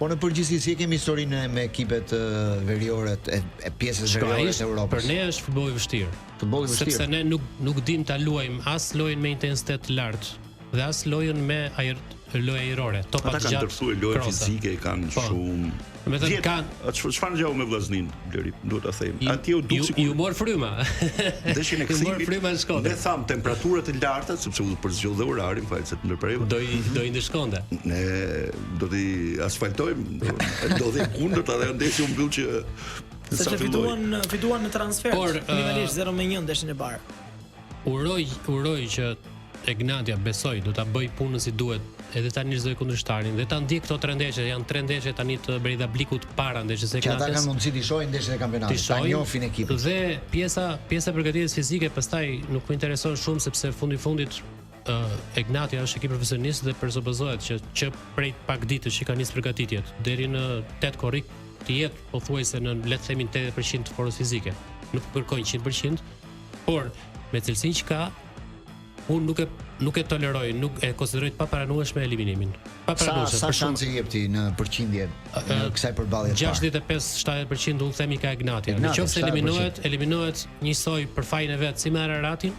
Po në përgjithësi si kemi historinë me ekipet veriore e pjesës veriore të Europës. Për ne është futbolli i vështirë. Futbolli i vështirë. Sepse ne nuk dim ta luajmë as lojën me intensitet të lartë dhe as lojën me lojë ajrore. Topa gjatë. Ata kanë ndërthuar lojë fizike, kanë shumë. Me të kanë çfarë gjau me vllaznin, Bleri, duhet ta them. Atje u duk sikur ju mor fryma. Deshin e kthimit. Fryma në Shkodër. Ne tham temperaturat e larta sepse u përzgjodhe orarin, fal se ndërprerë. Do i ndeshkonte. Ne do t'i asfaltojmë, do dhe kundërt edhe ndeshja u mbyll që se fituan në transfer, minimalisht 0-1 ndeshjen e parë. Uroj që Egnatia besoj do ta bëj punën si duhet, edhe tani çdo kundërshtarin dhe ta ndjek këto 3 ndeshje, janë 3 ndeshje tani të Breidablikut para ndeshjes së Egnatis. Ata kanë mundësi të shohin ndeshjet e kampionatit, ta njohin ekipin. Dhe pjesa e përgatitjes fizike pastaj nuk më intereson shumë sepse fundit Egnatia është ekip profesionist dhe presuppozohet që prej pak ditësh që ka nisë përgatitjet deri në 8 korrik të jetë pothuajse në le të themi 80% të forcës fizike. Nuk kërkojnë 100%, por me cilësinë që ka unë nuk e toleroj, nuk e konsideroj të papranueshme eliminimin. Sa shanse jep ti në përqindje në kësaj përballje të parë? 65-70% unë themi ka Egnatia. Nëse eliminohet njësoj për fajin e vet si me Araratin,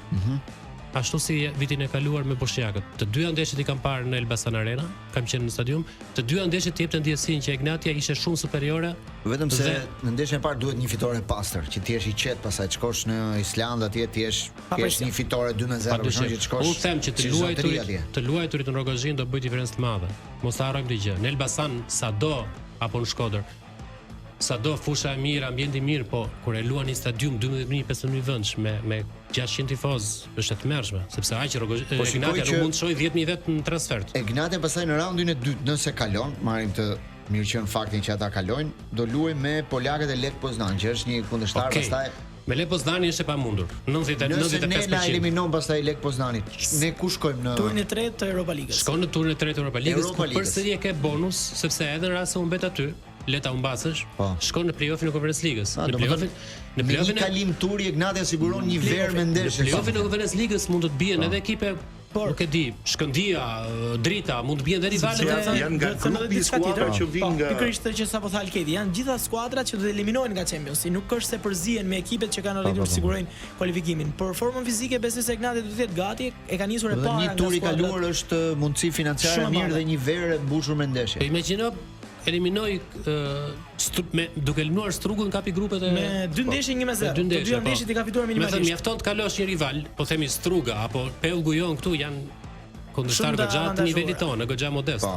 ashtu si vitin e kaluar me Boshiakët. Të dyja ndeshjet I kam parë në Elbasan Arena, kam qenë në stadium. Të dyja ndeshjet jepte ndjesinë që Egnatia ishte shumë superiore. Vetëm se në ndeshjen e parë duhet një fitore pastër, që ti jesh I qetë, pastaj të shkosh në Island atje ti jesh një fitore 2-0, që të shkosh. Unë them që të luajturit në Rogozhin do bëj diferencë të madhe. Mos harrojmë këtë gjë. Në Elbasan sado apo në Shkodër, sado fusha e mirë, ambienti I mirë, po kur e luani në stadium 12.000-15.000 vendsh me 600 tifoz është e tmerrshme, sepse aq Egnatia nuk mund të shojë 10.000 vet në transfert. Egnatia pastaj në raundin e dytë, nëse kalon, marrim të mirëqen faktin që ata kalojnë, do luajë me polakët e Lech Poznan, që është një kundërshtar pastaj me Lech Poznani është e pamundur. 95%. Nëse ne na eliminon pastaj Lech Poznanit, ne ku shkojmë në turin e tretë të Europa Ligës? Shkon në turin e tretë të Europa Ligës, përsëri e ke bonus, sepse edhe në rast se humbet aty, leta humbasësh, shkon në play-offin e Conference Ligës. Në play-offin e kalim turi Egnatia siguron një verë me ndeshje. Në play-offin e Conference Ligës mund të bien edhe ekipe nuk e di, Shkëndia, Drita, mund të bien edhe rivalet janë nga grupi I skuadra që vijnë nga. Pikërisht që sapo tha Alketi, janë gjitha skuadrat që do të eliminohen nga Champions League, nuk është se përzihen me ekipet që kanë arritur të sigurojnë kualifikimin. Por formën fizike besoj se Egnatia do të jetë gati, e ka nisur e para. Një tur I kaluar është mundësi financiare mirë dhe një verë e mbushur me ndeshje. Imagjino eliminoi duke eliminuar Strugun kapi grupet me 2 ndeshje 1-0. Të dy ndeshjet I ka fituar minimalisht. Me mjafton të kalosh një rival, po themi Struga apo Peu Gujon këtu janë kundërshtar goxha të nivelit tonë, goxha modest.